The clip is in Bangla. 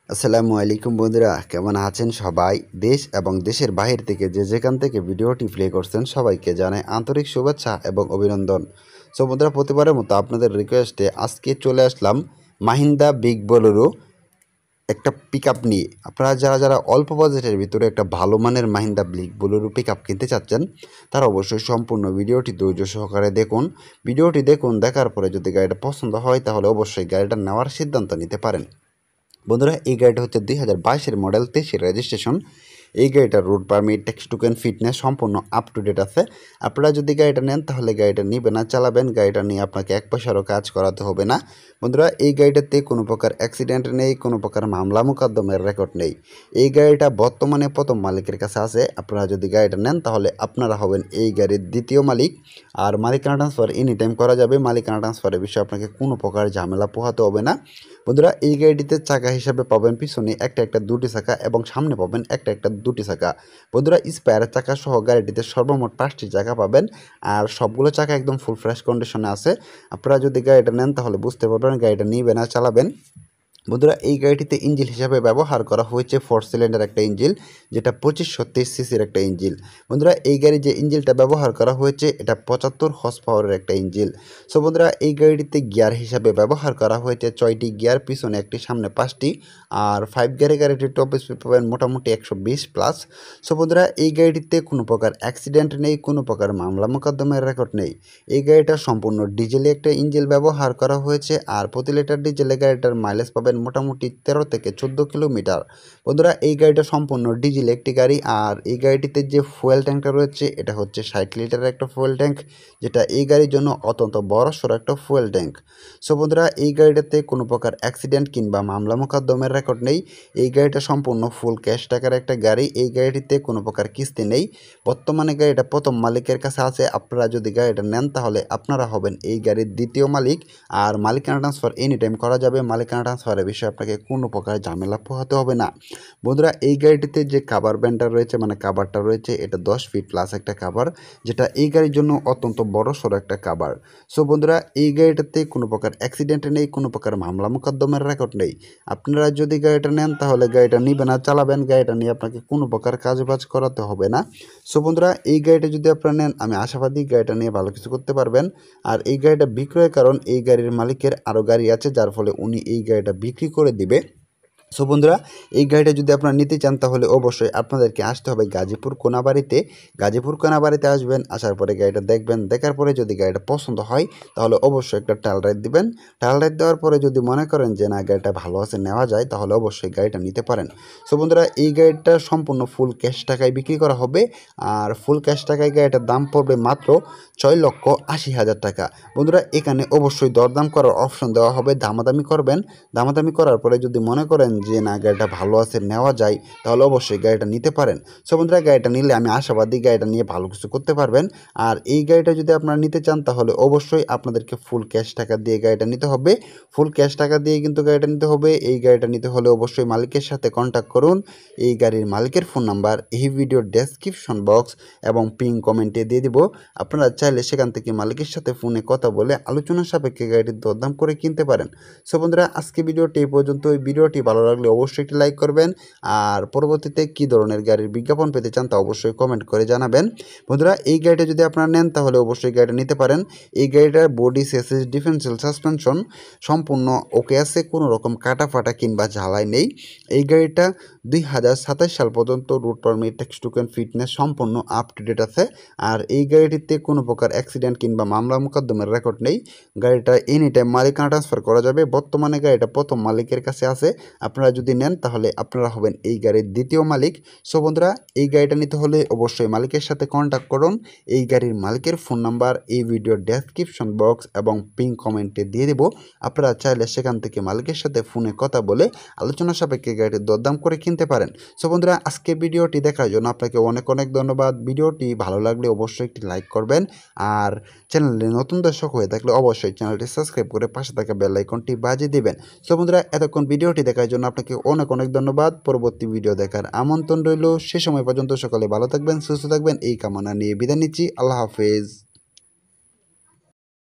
আসসালামু আলাইকুম বন্ধুরা, কেমন আছেন সবাই? দেশ এবং দেশের বাহির থেকে যে যেখান থেকে ভিডিওটি প্লে করছেন সবাইকে জানাই আন্তরিক শুভেচ্ছা এবং অভিনন্দন। সো বন্ধুরা, প্রতিবারের মতো আপনাদের রিকোয়েস্টে আজকে চলে আসলাম মাহিন্দ্রা বিগ বোলেরো একটা পিক আপ নিয়ে। আপনারা যারা অল্প বাজেটের ভিতরে একটা ভালো মানের Mahindra big Bolero pick up কিনতে চাচ্ছেন, তারা অবশ্যই সম্পূর্ণ ভিডিওটি ধৈর্য সহকারে দেখুন। ভিডিওটি দেখুন, দেখার পরে যদি গাড়িটা পছন্দ হয় তাহলে অবশ্যই গাড়িটা নেওয়ার সিদ্ধান্ত নিতে পারেন। বন্ধুরা, এই গাড়িটা হচ্ছে 2022-এর মডেল, 23-এর রেজিস্ট্রেশন। এই গাড়িটার road permit, text token, fitness সম্পূর্ণ আপ টু ডেট আছে। আপনারা যদি গাড়িটা নেন তাহলে গাড়িটা নিবেন না চালাবেন, গাড়িটা নিয়ে আপনাকে এক পয়সারও কাজ করাতে হবে না। বন্ধুরা, এই গাড়িটাতে কোনো প্রকার অ্যাক্সিডেন্ট নেই, কোনো প্রকার মামলা মোকদ্দমের রেকর্ড নেই। এই গাড়িটা বর্তমানে প্রথম মালিকের কাছে আছে। আপনারা যদি গাড়িটা নেন তাহলে আপনারা হবেন এই গাড়ির দ্বিতীয় মালিক। আর মালিকানা ট্রান্সফার এনি টাইম করা যাবে। মালিকানা ট্রান্সফারের বিষয়ে আপনাকে কোনো প্রকার ঝামেলা পোহাতে হবে না। বন্ধুরা, এই গাড়িটিতে চাকা হিসাবে পাবেন পিছনে একটা দুটি চাকা এবং সামনে পাবেন একটা দুটি চাকা। বন্ধুরা, স্পেয়ার চাকা সহ গাড়িটিতে সর্বমোট 5টি চাকা পাবেন। আর সবগুলো চাকা একদম ফুল ফ্রেশ কন্ডিশনে আছে। আপনারা যদি গাড়িটা নেন তাহলে বুঝতে পারবেন গাড়িটা নিবেন আর চালাবেন। বন্ধুরা, এই গাড়িটিতে ইঞ্জিন হিসাবে ব্যবহার করা হয়েছে 4 সিলিন্ডার একটা ইঞ্জিন, যেটা 2530 সিসির একটা ইঞ্জিন। বন্ধুরা, এই গাড়ি যে ইঞ্জিনটা ব্যবহার করা হয়েছে এটা 75 হর্স পাওয়ারের একটা ইঞ্জিন। সো বন্ধুরা, এই গাড়িটিতে গিয়ার হিসাবে ব্যবহার করা হয়েছে 6টি গিয়ার, পিছনে একটি সামনে 5টি। আর 5 গিয়ারের গাড়িটির টপ স্পিড পাবেন মোটামুটি 120 প্লাস। সো বন্ধুরা, এই গাড়িটিতে কোনো প্রকার অ্যাক্সিডেন্ট নেই, কোনো প্রকার মামলা মোকদ্দমের রেকর্ড নেই। এই গাড়িটা সম্পূর্ণ ডিজেলে একটা ইঞ্জিন ব্যবহার করা হয়েছে। আর প্রতি লিটার ডিজেলে গাড়িটার মাইলেজ পাবেন মোটামুটি 13 থেকে 14 কিলোমিটার। বন্ধুরা, এই গাড়িটা সম্পূর্ণ ডিজেল একটি গাড়ি। আর এই গাড়িটিতে যে ফুয়েল ট্যাঙ্কটা রয়েছে এটা হচ্ছে 60 লিটারের একটা ফুয়েল ট্যাঙ্ক, যেটা এই গাড়ির জন্য অত্যন্ত বড় সড়ো একটা ফুয়েল ট্যাঙ্ক। সো বন্ধুরা, এই গাড়িটাতে কোনো প্রকার অ্যাক্সিডেন্ট কিংবা মামলা মোকদ্দমের রেকর্ড নেই। এই গাড়িটা সম্পূর্ণ ফুল ক্যাশ টাকার একটা গাড়ি। এই গাড়িটিতে কোনো প্রকার কিস্তি নেই। বর্তমানে গাড়িটা প্রথম মালিকের কাছে আছে। আপনারা যদি গাড়িটা নেন তাহলে আপনারা হবেন এই গাড়ির দ্বিতীয় মালিক। আর মালিকানা ট্রান্সফার এনি টাইম করা যাবে। মালিকানা ট্রান্সফারের বিষয়ে আপনাকে কোনো প্রকার ঝামেলা পোহাতে হবে না। বন্ধুরা, এই গাড়িটিতে যে কাভার ব্যান্ডটা রয়েছে মানে কাভারটা রয়েছে এটা 10 ফিট প্লাস একটা কাভার, যেটা এই গাড়ির জন্য অত্যন্ত বড় সড়ো একটা কাভার। সো বন্ধুরা, এই গাড়িটাতে কোনো প্রকার অ্যাক্সিডেন্ট নেই, কোনো প্রকার মামলা মোকদ্দমের রেকর্ড নেই। আপনারা যদি গাড়িটা নেন তাহলে গাড়িটা নিবেন আর চালাবেন, গাড়িটা নিয়ে আপনাকে কোনো প্রকার কাজবাজ করাতে হবে না। সো বন্ধুরা, এই গাড়িটা যদি আপনারা নেন আমি আশাবাদী গাড়িটা নিয়ে ভালো কিছু করতে পারবেন। আর এই গাড়িটা বিক্রয়ের কারণ এই গাড়ির মালিকের আরও গাড়ি আছে, যার ফলে উনি এই গাড়িটা বিক্রি করে দিবে। সো বন্ধুরা, এই গাড়িটা যদি আপনারা নিতে চান তাহলে অবশ্যই আপনাদেরকে আসতে হবে গাজীপুর কোনাবাড়িতে। গাজীপুর কোনাবাড়িতে আসবেন, আসার পরে গাড়িটা দেখবেন, দেখার পরে যদি গাড়িটা পছন্দ হয় তাহলে অবশ্যই একটা ট্রায়াল রাইড দিবেন। ট্রায়াল রাইড দেওয়ার পরে যদি মনে করেন যে না গাড়িটা ভালো আছে, নেওয়া যায়, তাহলে অবশ্যই গাড়িটা নিতে পারেন। সো বন্ধুরা, এই গাড়িটা সম্পূর্ণ ফুল ক্যাশ টাকায় বিক্রি করা হবে। আর ফুল ক্যাশ টাকায় গাড়িটার দাম পড়বে মাত্র 6,80,000 টাকা। বন্ধুরা, এখানে অবশ্যই দরদাম করার অপশন দেওয়া হবে, দামাদামি করবেন। দামাদামি করার পরে যদি মনে করেন যে না গাড়িটা ভালো আছে, নেওয়া যায়, তাহলে অবশ্যই গাড়িটা নিতে পারেন। সো বন্ধুরা, গাড়িটা নিলে আমি আশাবাদী গাড়িটা নিয়ে ভালো কিছু করতে পারবেন। আর এই গাড়িটা যদি আপনারা নিতে চান তাহলে অবশ্যই আপনাদেরকে ফুল ক্যাশ টাকা দিয়ে গাড়িটা নিতে হবে। ফুল ক্যাশ টাকা দিয়ে কিন্তু গাড়িটা নিতে হবে। এই গাড়িটা নিতে হলে অবশ্যই মালিকের সাথে কন্ট্যাক্ট করুন। এই গাড়ির মালিকের ফোন নাম্বার এই ভিডিওর ডেসক্রিপশন বক্স এবং পিন কমেন্টে দিয়ে দিব। আপনারা চাইলে সেখান থেকে মালিকের সাথে ফোনে কথা বলে আলোচনা সাপেক্ষে গাড়িটির দরদাম করে কিনতে পারেন। সো বন্ধুরা, আজকে ভিডিওটি এই পর্যন্ত। এই ভিডিওটি ভালো লাগলে অবশ্যই একটি লাইক করবেন। আর পরবর্তীতে কী ধরনের গাড়ির বিজ্ঞাপন পেতে চান তা অবশ্যই কমেন্ট করে জানাবেন। বন্ধুরা, এই গাড়িটা যদি আপনারা নেন তাহলে অবশ্যই গাড়িটা নিতে পারেন। এই গাড়িটার বডি, চেসিস, ডিফারেন্সিয়াল সাসপেনশন সম্পূর্ণ ওকে আছে, কোনো রকম কাটা ফাটা কিংবা ঝালাই নেই। এই গাড়িটা 2027 সাল পর্যন্ত route permit, text token, fitness সম্পূর্ণ আপ টু ডেট আছে। আর এই গাড়িটিতে কোনো প্রকার অ্যাক্সিডেন্ট কিংবা মামলা মোকদ্দমের রেকর্ড নেই। গাড়িটা এনি টাইম মালিকানা ট্রান্সফার করা যাবে। বর্তমানে গাড়িটা প্রথম মালিকের কাছে আছে। আপনারা যদি নেন তাহলে আপনারা হবেন এই গাড়ির দ্বিতীয় মালিক। সো বন্ধুরা, এই গাড়িটা নিতে হলে অবশ্যই মালিকের সাথে কন্ট্যাক্ট করুন। এই গাড়ির মালিকের ফোন নাম্বার এই ভিডিওর ডেসক্রিপশন বক্স এবং পিন কমেন্টে দিয়ে দেবো। আপনারা চাইলে সেখান থেকে মালিকের সাথে ফোনে কথা বলে আলোচনা সাপেক্ষে গাড়িটির দরদাম করে কিনতে পারেন। সো বন্ধুরা, আজকে ভিডিওটি দেখার জন্য আপনাকে অনেক অনেক ধন্যবাদ। ভিডিওটি ভালো লাগলে অবশ্যই একটি লাইক করবেন। আর চ্যানেলে নতুন দর্শক হয়ে থাকলে অবশ্যই চ্যানেলটি সাবস্ক্রাইব করে পাশে থাকা বেল আইকনটি বাজিয়ে দিবেন। সো বন্ধুরা, এতক্ষণ ভিডিওটি দেখার জন্য আপনাকে অনেক অনেক ধন্যবাদ। পরবর্তী ভিডিও দেখার আমন্ত্রণ রইল। সে সময় পর্যন্ত সকলে ভালো থাকবেন, সুস্থ থাকবেন এই কামনা নিয়ে বিদায় নিচ্ছি। আল্লাহ হাফেজ।